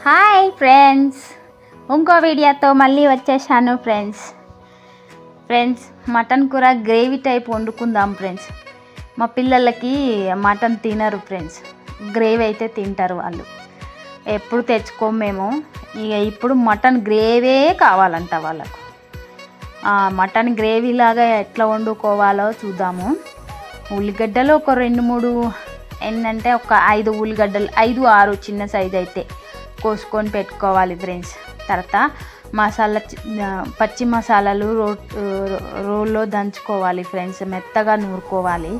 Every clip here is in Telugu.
హాయ్ ఫ్రెండ్స్, ఇంకో వీడియోతో మళ్ళీ వచ్చేసాను ఫ్రెండ్స్. మటన్ కూర గ్రేవీ టైప్ వండుకుందాం ఫ్రెండ్స్. మా పిల్లలకి మటన్ తినరు ఫ్రెండ్స్, గ్రేవీ అయితే తింటారు వాళ్ళు. ఎప్పుడు తెచ్చుకోము మేము, ఇక ఇప్పుడు మటన్ గ్రేవీ కావాలంట వాళ్ళకు. మటన్ గ్రేవీ లాగా ఎట్లా వండుకోవాలో చూద్దాము. ఉల్లిగడ్డలు ఒక 2-3 ఏంటంటే ఒక 5 ఉల్లిగడ్డలు 5-6 చిన్న సైజు అయితే కోసుకొని పెట్టుకోవాలి ఫ్రెండ్స్. తర్వాత మసాలా పచ్చి మసాలాలు రోల్లో దంచుకోవాలి ఫ్రెండ్స్, మెత్తగా నూరుకోవాలి.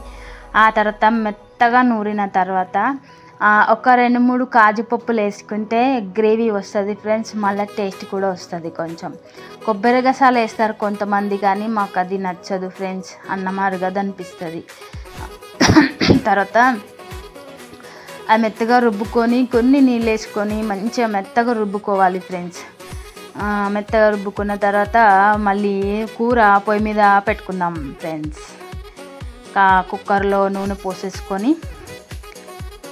ఆ తర్వాత మెత్తగా నూరిన తర్వాత ఒక 2-3 కాజు పప్పులు వేసుకుంటే గ్రేవీ వస్తుంది ఫ్రెండ్స్, మళ్ళీ టేస్ట్ కూడా వస్తుంది. కొంచెం కొబ్బరి గసాలు వేస్తారు కొంతమంది, కానీ మాకు అది నచ్చదు ఫ్రెండ్స్, అన్నం అరగదు అనిపిస్తుంది. తర్వాత అది మెత్తగా రుబ్బుకొని కొన్ని నీళ్ళు వేసుకొని మంచిగా మెత్తగా రుబ్బుకోవాలి ఫ్రెండ్స్. మెత్తగా రుబ్బుకున్న తర్వాత మళ్ళీ కూర పొయ్యి మీద పెట్టుకుందాం ఫ్రెండ్స్. కుక్కర్లో నూనె పోసేసుకొని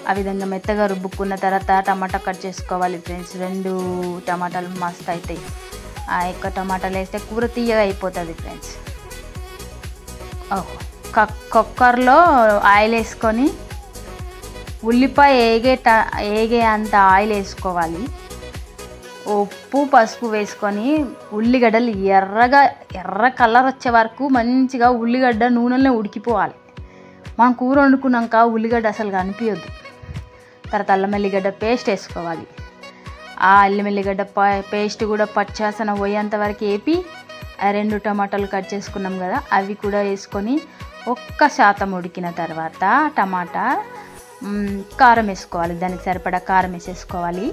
ఆ విధంగా మెత్తగా రుబ్బుకున్న తర్వాత టమాటా కట్ చేసుకోవాలి ఫ్రెండ్స్. 2 టమాటాలు మస్తు అవుతాయి. ఎక్కువ టమాటాలు వేస్తే కూర తీయగా అయిపోతుంది ఫ్రెండ్స్. కుక్కర్లో ఆయిల్ వేసుకొని ఉల్లిపాయ ఏగే అంత ఆయిల్ వేసుకోవాలి. ఉప్పు పసుపు వేసుకొని ఉల్లిగడ్డలు ఎర్ర కలర్ వచ్చే వరకు మంచిగా ఉల్లిగడ్డ నూనెలో ఉడికిపోవాలి. మనం కూర వండుకున్నాక ఉల్లిగడ్డ అసలు కనిపించద్దు. తర్వాత అల్లం ఎల్లిగడ్డ పేస్ట్ వేసుకోవాలి. ఆ అల్లం ఎల్లిగడ్డ పేస్ట్ కూడా పచ్చాసన పోయేంత వరకు వేపి 2 టమాటాలు కట్ చేసుకున్నాం కదా అవి కూడా వేసుకొని 1% ఉడికిన తర్వాత టమాటా కారం వేసుకోవాలి. దానికి సరిపడా కారం వేసేసుకోవాలి.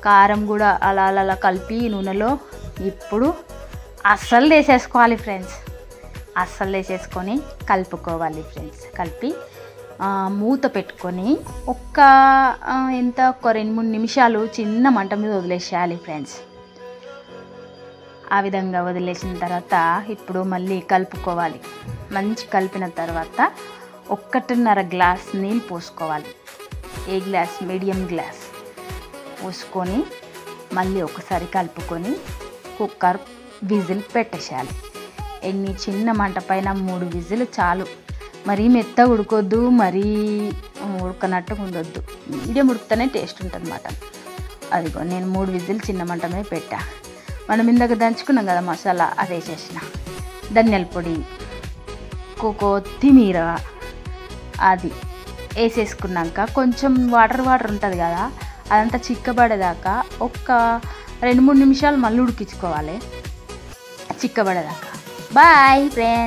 కారం కూడా అలా కలిపి నూనెలో ఇప్పుడు అస్సలు వేసేసుకోవాలి ఫ్రెండ్స్. అస్సలు వేసేసుకొని కలుపుకోవాలి ఫ్రెండ్స్. కలిపి మూత పెట్టుకొని ఒక 2-3 నిమిషాలు చిన్న మంట మీద వదిలేసేయాలి ఫ్రెండ్స్. ఆ విధంగా వదిలేసిన తర్వాత ఇప్పుడు మళ్ళీ కలుపుకోవాలి. మంచి కలిపిన తర్వాత 1.5 గ్లాస్ నీళ్ళు పోసుకోవాలి. ఏ గ్లాస్? మీడియం గ్లాస్ పోసుకొని మళ్ళీ ఒకసారి కలుపుకొని కుక్కర్ విజిల్ పెట్టేసేయాలి. చిన్న మంట పైన 3 విజిల్ చాలు. మరీ మెత్తగా ఉడకొద్దు, మరీ ఉడకనట్టు ఉండొద్దు. మీడియం ఉడికితేనే టేస్ట్ ఉంటుంది మటన్. అదిగో నేను 3 విజిల్ చిన్న మంట మీద పెట్టా. మనం ఇందాక దంచుకున్నాం కదా మసాలా, అది వేసేసిన. ధనియాల పొడి, కొత్తిమీర అది వేసేసుకున్నాక కొంచెం వాటర్ ఉంటుంది కదా, అదంతా చిక్కబడేదాకా ఒక 2-3 నిమిషాలు మళ్ళీ ఉడికించుకోవాలి. చిక్కబడేదాకా. Bye friends.